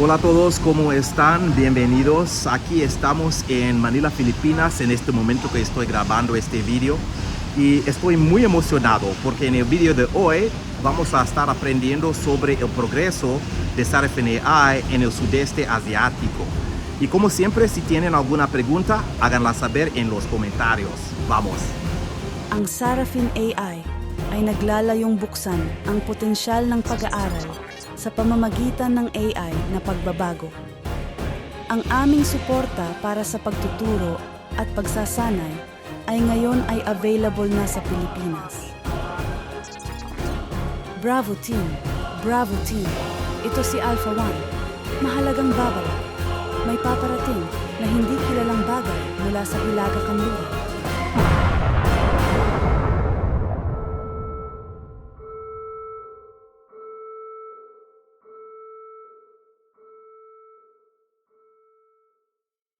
Hola a todos, ¿cómo están? Bienvenidos. Aquí estamos en Manila, Filipinas, en este momento que estoy grabando este video. Y estoy muy emocionado porque en el video de hoy vamos a estar aprendiendo sobre el progreso de Sarafin AI en el sudeste asiático. Y como siempre, si tienen alguna pregunta, háganla saber en los comentarios. Vamos! Ang Sarafin AI ay naglalayong buksan ang potensyal ng pag-aaral sa pamamagitan ng AI na pagbabago. Ang aming suporta para sa pagtuturo at pagsasanay ay ngayon ay available na sa Pilipinas. Bravo team! Bravo team! Ito si Alpha One. Mahalagang babala. May paparating na hindi kilalang bagay mula sa Hilaga Kanluran.